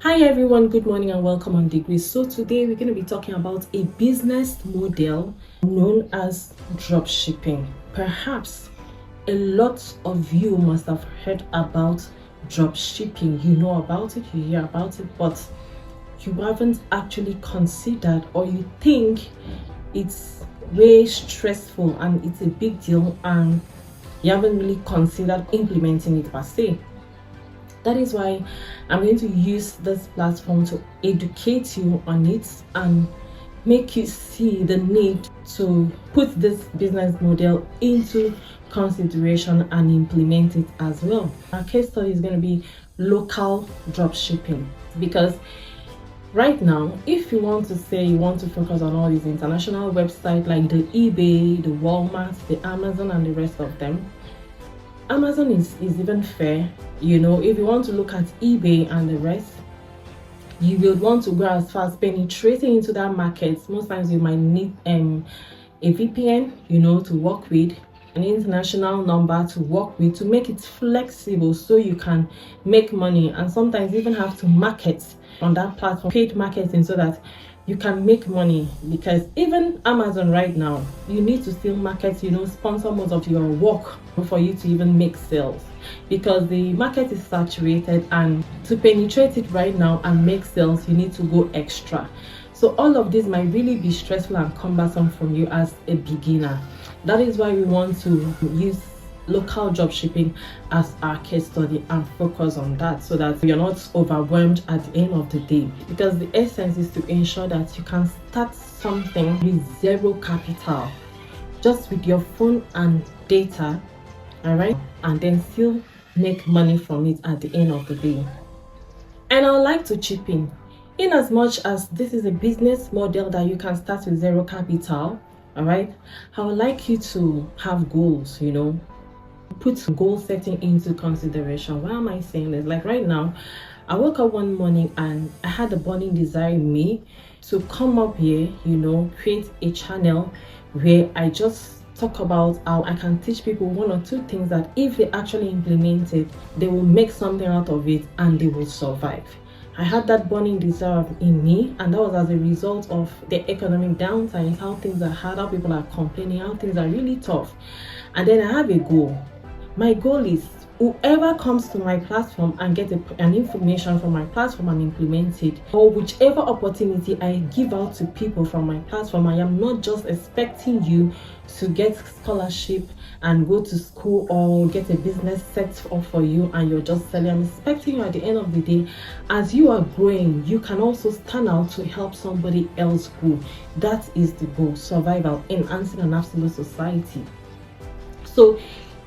Hi everyone, good morning and welcome on Degree. So today we're going to be talking about a business model known as dropshipping. Perhaps a lot of you must have heard about dropshipping. You know about it, you hear about it, but you haven't actually considered, or you think it's way stressful and it's a big deal and you haven't really considered implementing it per se. That is why I'm going to use this platform to educate you on it and make you see the need to put this business model into consideration and implement it as well. Our case study is going to be local dropshipping, because right now, if you want to say you want to focus on all these international websites like the eBay, the Walmart, the Amazon and the rest of them, Amazon is even fair. You know, if you want to look at eBay and the rest, you will want to go as far as penetrating into that market. Most times you might need a VPN, to work with, an international number to work with, to make it flexible so you can make money, and sometimes even have to market on that platform, paid marketing, so that you can make money. Because even Amazon right now, you need to still market, sponsor most of your work for you to even make sales, because the market is saturated, and to penetrate it right now and make sales, you need to go extra. So all of this might really be stressful and cumbersome from you as a beginner. That is why we want to use local dropshipping as our case study and focus on that, so that you're not overwhelmed at the end of the day. Because the essence is to ensure that you can start something with zero capital, just with your phone and data, all right, and then still make money from it at the end of the day. And I would like to chip in as much as this is a business model that you can start with zero capital. All right, I would like you to have goals, put goal setting into consideration. Why am I saying this? Like right now, I woke up one morning and I had a burning desire in me to come up here, create a channel where I just talk about how I can teach people one or two things that if they actually implement it, they will make something out of it and they will survive. I had that burning desire in me, and that was as a result of the economic downtimes, how things are hard, how people are complaining, how things are really tough. And then I have a goal. My goal is whoever comes to my platform and get an information from my platform and implement it, or whichever opportunity I give out to people from my platform, I am not just expecting you to get scholarship and go to school or get a business set up for you and you're just selling. I'm expecting you at the end of the day, as you are growing, you can also stand out to help somebody else grow. That is the goal: survival, enhancing an absolute society. So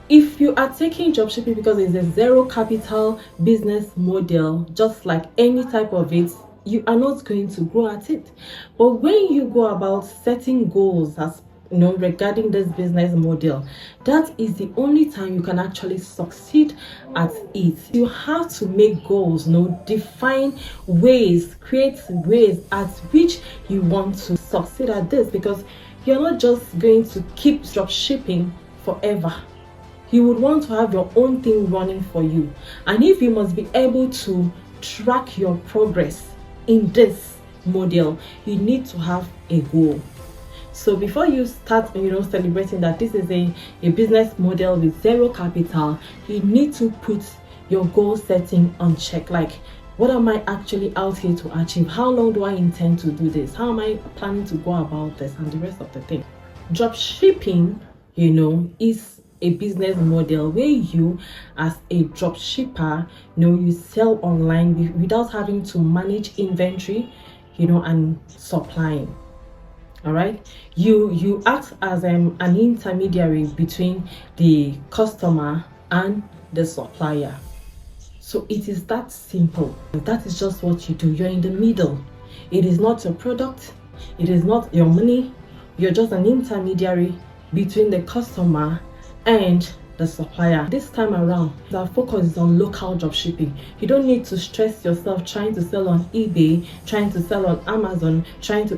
if you are taking dropshipping because it's a zero capital business model, just like any type of it, you are not going to grow at it. But when you go about setting goals, as regarding this business model, that is the only time you can actually succeed at it. You have to make goals, define ways, create ways at which you want to succeed at this, because you're not just going to keep dropshipping forever. You would want to have your own thing running for you. And if you must be able to track your progress in this model, you need to have a goal. So before you start, celebrating that this is a business model with zero capital, you need to put your goal setting on check. Like, what am I actually out here to achieve? How long do I intend to do this? How am I planning to go about this? And the rest of the thing. Dropshipping, is a business model where you, as a drop shipper, you sell online without having to manage inventory, and supplying. All right, you act as an intermediary between the customer and the supplier. So it is that simple. That is just what you do. You're in the middle. It is not your product, it is not your money. You're just an intermediary between the customer and the supplier. This time around, our focus is on local dropshipping. You don't need to stress yourself trying to sell on eBay, trying to sell on Amazon,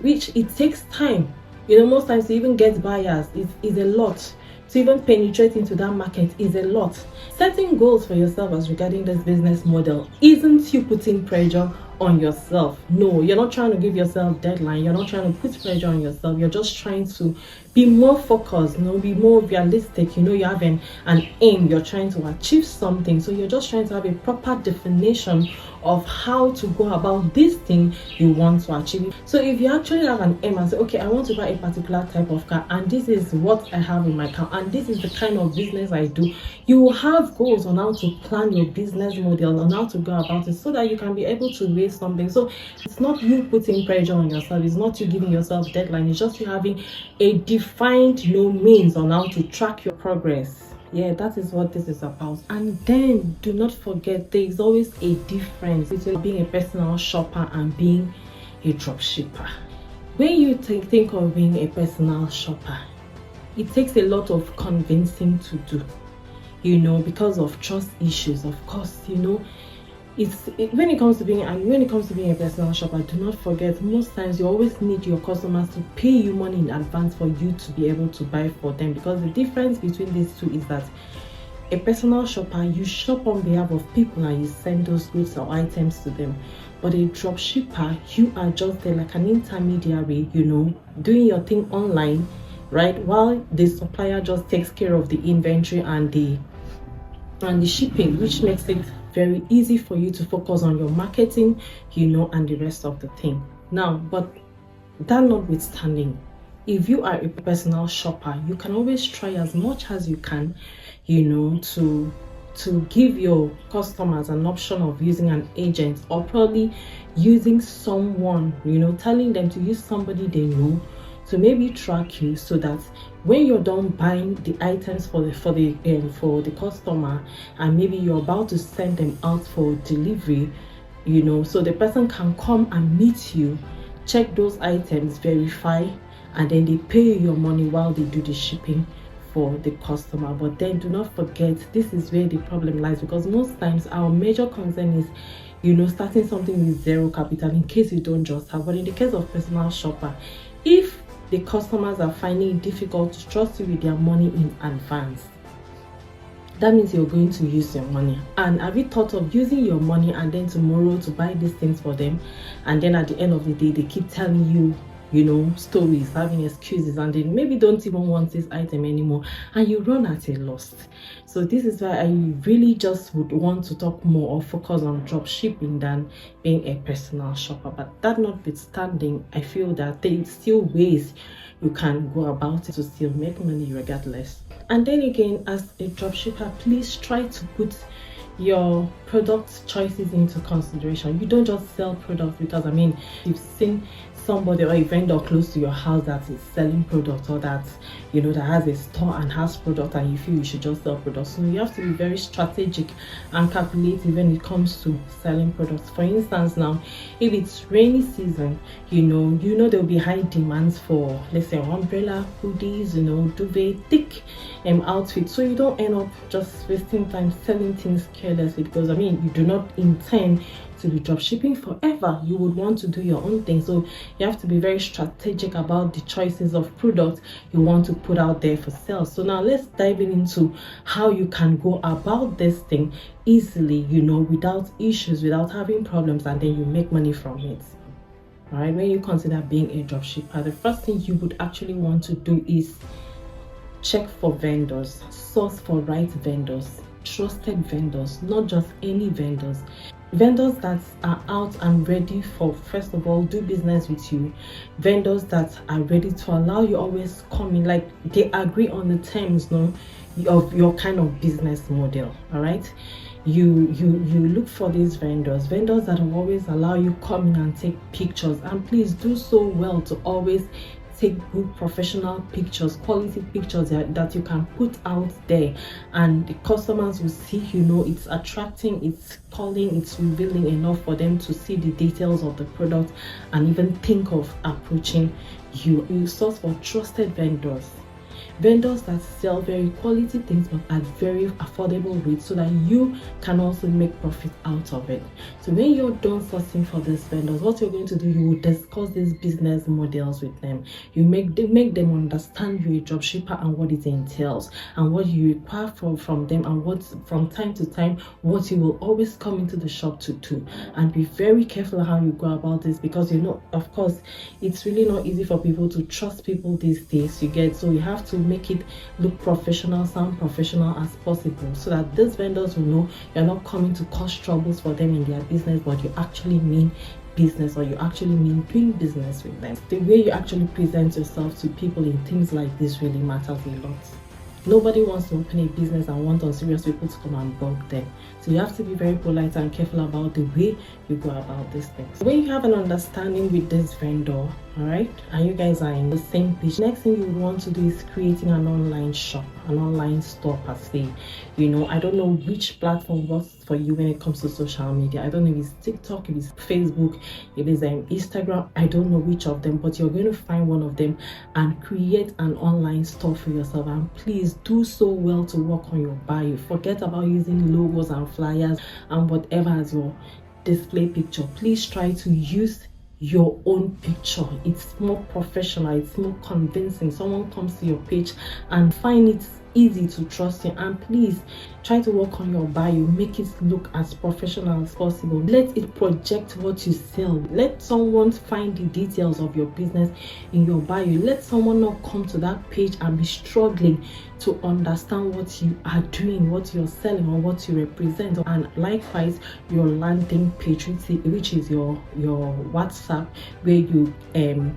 which it takes time. Most times to even get buyers is a lot. to even penetrate into that market is a lot. Setting goals for yourself as regarding this business model isn't you putting pressure on yourself. No, you're not trying to give yourself deadline. You're not trying to put pressure on yourself. You're just trying to be more focused, be more realistic. You have an aim. You're trying to achieve something. So you're just trying to have a proper definition of how to go about this thing you want to achieve. So if you actually have an aim and say, okay, I want to buy a particular type of car, and this is what I have in my car, and this is the kind of business I do, you will have goals on how to plan your business model, on how to go about it, so that you can be able to raise something. So it's not you putting pressure on yourself, it's not you giving yourself deadline, it's just you having a defined means on how to track your progress. Yeah, that is what this is about. And then do not forget, there is always a difference between being a personal shopper and being a drop shipper. When you think of being a personal shopper, it takes a lot of convincing to do, because of trust issues. Of course, when it comes to being a personal shopper, do not forget, most times you always need your customers to pay you money in advance for you to be able to buy for them, because the difference between these two is that a personal shopper, you shop on behalf of people and you send those goods or items to them. But a drop shipper, you are just there like an intermediary, doing your thing online, right, while the supplier just takes care of the inventory and the shipping, which makes it very easy for you to focus on your marketing, and the rest of the thing. Now, but that notwithstanding, if you are a personal shopper, you can always try as much as you can, to give your customers an option of using an agent, or probably using someone, telling them to use somebody they know to maybe track you, so that when you're done buying the items for the customer, and maybe you're about to send them out for delivery, so the person can come and meet you, check those items, verify, and then they pay you your money while they do the shipping for the customer. But then do not forget, this is where the problem lies, because most times our major concern is starting something with zero capital, in case you don't just have. But in the case of personal shopper, if the customers are finding it difficult to trust you with their money in advance, that means you're going to use your money. And have you thought of using your money and then tomorrow to buy these things for them, and then at the end of the day they keep telling you stories, having excuses, and they maybe don't even want this item anymore, and you run at a loss. So this is why I really just would want to talk more or focus on drop shipping than being a personal shopper. But that notwithstanding, I feel that there is still ways you can go about it to still make money regardless. And then again, as a drop shipper, please try to put your product choices into consideration. You don't just sell products because you've seen somebody or a vendor close to your house that is selling products, or that that has a store and has product, and you feel you should just sell products. So you have to be very strategic and calculative when it comes to selling products. For instance, now if it's rainy season, there'll be high demands for, let's say, umbrella, hoodies, duvet, thick outfits. So you don't end up just wasting time selling things carelessly, because you do not intend to be drop shipping forever. You would want to do your own thing. So you have to be very strategic about the choices of products you want to put out there for sale. So now let's dive into how you can go about this thing easily, without issues, without having problems, and then you make money from it. All right, when you consider being a drop shipper, the first thing you would actually want to do is check for vendors, source for right vendors, trusted vendors, not just any vendors. Vendors that are out and ready for, first of all, do business with you. Vendors that are ready to allow you always come in, like they agree on the terms of your kind of business model. All right, you look for these vendors that will always allow you come in and take pictures, and please do so well to always take good professional pictures, quality pictures that you can put out there, and the customers will see it's attracting, it's calling, it's revealing enough for them to see the details of the product and even think of approaching you. You source for trusted vendors. vendors that sell very quality things but at very affordable rates, so that you can also make profit out of it. So when you're done sourcing for these vendors, what you're going to do, you will discuss these business models with them. You make them understand you're a dropshipper and what it entails and what you require from them, and what from time to time what you will always come into the shop to do. And be very careful how you go about this, because you know, of course, it's really not easy for people to trust people these days, you get. So you have to make it look professional, sound professional as possible, so that these vendors will know you're not coming to cause troubles for them in their business, but you actually mean business, or you actually mean doing business with them. The way you actually present yourself to people in things like this really matters a lot. Nobody wants to open a business and want unserious people to come and bug them. So you have to be very polite and careful about the way you go about these things. When you have an understanding with this vendor, all right, and you guys are in the same page, next thing you would want to do is creating an online shop, an online store per se. You know, I don't know which platform works for you when it comes to social media. I don't know if it's TikTok, if it's Facebook, if it's Instagram. I don't know which of them, but you're going to find one of them and create an online store for yourself. And please do so well to work on your bio. Forget about using logos and flyers and whatever as your display picture. Please try to use your own picture. It's more professional, it's more convincing. Someone comes to your page and find it easy to trust you. And please try to work on your bio, make it look as professional as possible. Let it project what you sell. Let someone find the details of your business in your bio. Let someone not come to that page and be struggling to understand what you are doing, what you're selling, or what you represent. And likewise, your landing page, which is your WhatsApp, where you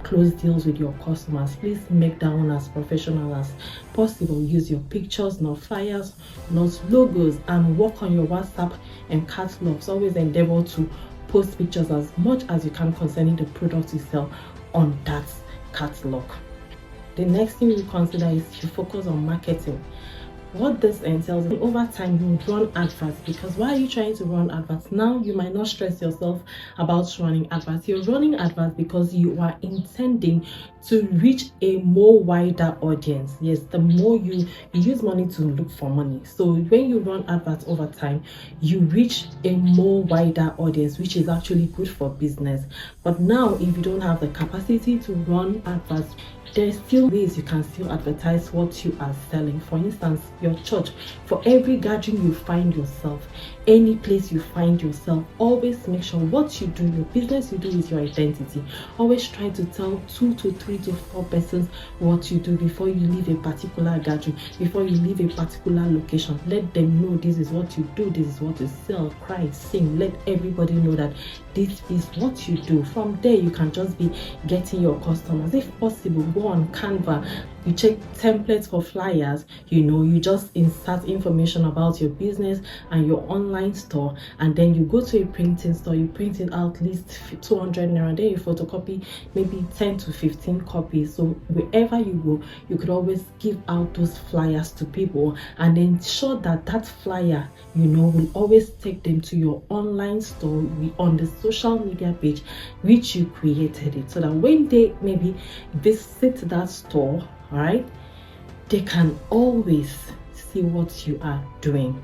close deals with your customers. Please make that one as professional as possible. Use your pictures, not flyers, not logos, and work on your WhatsApp and catalogs. Always endeavor to post pictures as much as you can concerning the products you sell on that catalog. The next thing you consider is to focus on marketing. What this entails is over time you would run adverts, because why are you trying to run adverts? Now you might not stress yourself about running adverts. You're running adverts because you are intending to reach a more wider audience. Yes, the more you use money to look for money. So when you run adverts over time, you reach a more wider audience, which is actually good for business. But now if you don't have the capacity to run adverts, there's still ways you can still advertise what you are selling. For instance, your church. For every gathering you find yourself, any place you find yourself, always make sure what you do, your business you do, is your identity. Always try to tell 2 to 3 to 4 persons what you do before you leave a particular gathering, before you leave a particular location. Let them know this is what you do, this is what you sell, cry, sing. Let everybody know that this is what you do. From there, you can just be getting your customers. If possible, go on Canva, you check templates for flyers. You know, you just insert information about your business and your online store, and then you go to a printing store, you print it out at least 200 naira, then you photocopy maybe 10 to 15 copies. So wherever you go, you could always give out those flyers to people, and ensure that that flyer, you know, will always take them to your online store on the social media page which you created it, so that when they maybe visit that store, all right, they can always see what you are doing.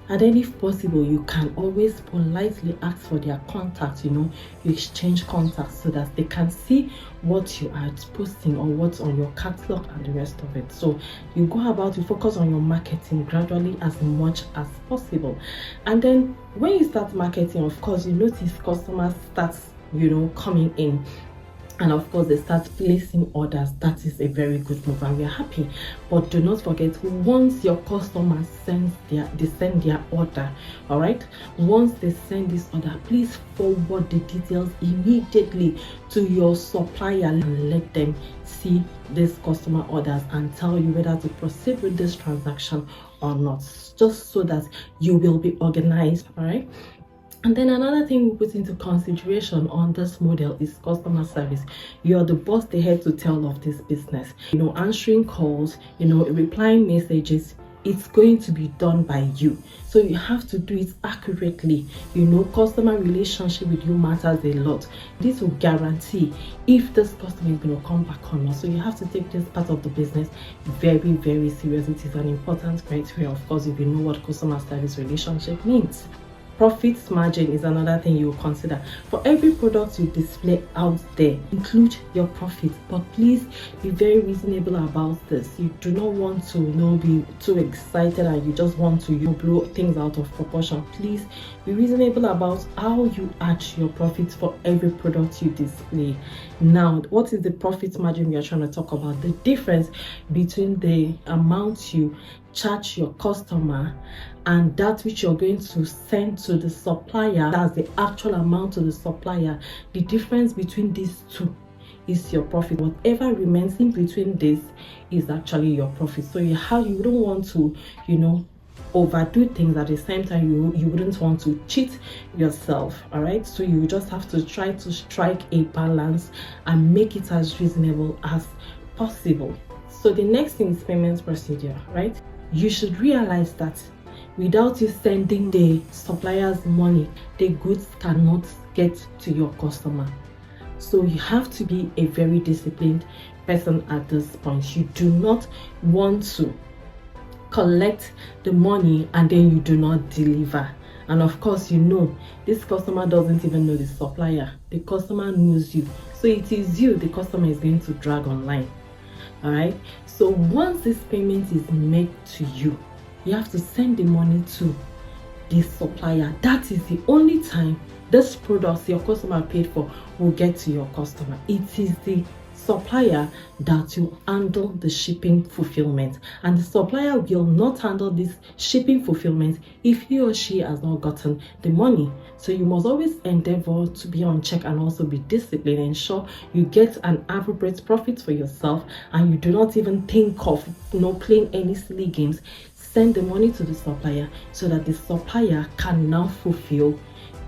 And then if possible, you can always politely ask for their contact. You know, you exchange contacts so that they can see what you are posting or what's on your catalog and the rest of it. So you go about to focus on your marketing gradually as much as possible. And then when you start marketing, of course, you notice customers start, you know, coming in. And of course, they start placing orders. That is a very good move, and we are happy. But do not forget, once your customers send their order, all right, once they send this order, please forward the details immediately to your supplier and let them see these customer orders and tell you whether to proceed with this transaction or not, just so that you will be organized. All right. And then another thing we put into consideration on this model is customer service. You're the boss, the head to tail of this business. You know, answering calls, you know, replying messages, it's going to be done by you. So you have to do it accurately. Customer relationship with you matters a lot. This will guarantee if this customer is going to come back or not. So you have to take this part of the business very, very serious. It is an important criteria, of course, if you know what customer service relationship means. Profit margin is another thing you will consider. For every product you display out there, include your profit, but please be very reasonable about this. You do not want to be too excited and you just want to blow things out of proportion. Please be reasonable about how you add your profits for every product you display. Now, what is the profit margin we are trying to talk about? The difference between the amount you charge your customer and that which you're going to send to the supplier. That's the actual amount to the supplier. The difference between these two is your profit. Whatever remains in between this is actually your profit. So you wouldn't want to overdo things. At the same time, you wouldn't want to cheat yourself. All right, so you just have to try to strike a balance and make it as reasonable as possible. So the next thing is payment procedure, right? You should realize that without you sending the supplier's money, the goods cannot get to your customer. So you have to be a very disciplined person at this point. You do not want to collect the money and then you do not deliver. And of course, this customer doesn't even know the supplier. The customer knows you. So it is you the customer is going to drag online. All right, so once this payment is made to you, you have to send the money to the supplier. That is the only time this product your customer paid for will get to your customer. It is the supplier that will handle the shipping fulfillment, and the supplier will not handle this shipping fulfillment if he or she has not gotten the money. So you must always endeavor to be on check and also be disciplined. Ensure you get an appropriate profit for yourself and you do not even think of playing any silly games. Send the money to the supplier so that the supplier can now fulfill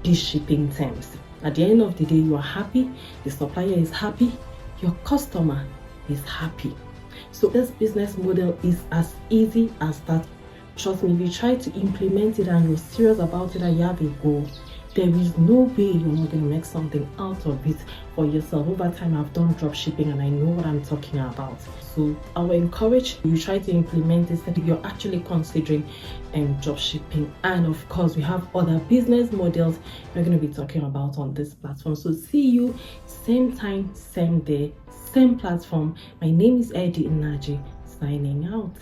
these shipping terms. At the end of the day, you are happy, the supplier is happy, your customer is happy. So this business model is as easy as that. Trust me, if you try to implement it and you're serious about it and you have a goal, there is no way you're not going to make something out of it for yourself. Over time, I've done drop shipping and I know what I'm talking about. So I will encourage you try to implement this if you're actually considering drop shipping. And of course, we have other business models we're going to be talking about on this platform. So see you same time, same day, same platform. My name is Eddie Inaji, signing out.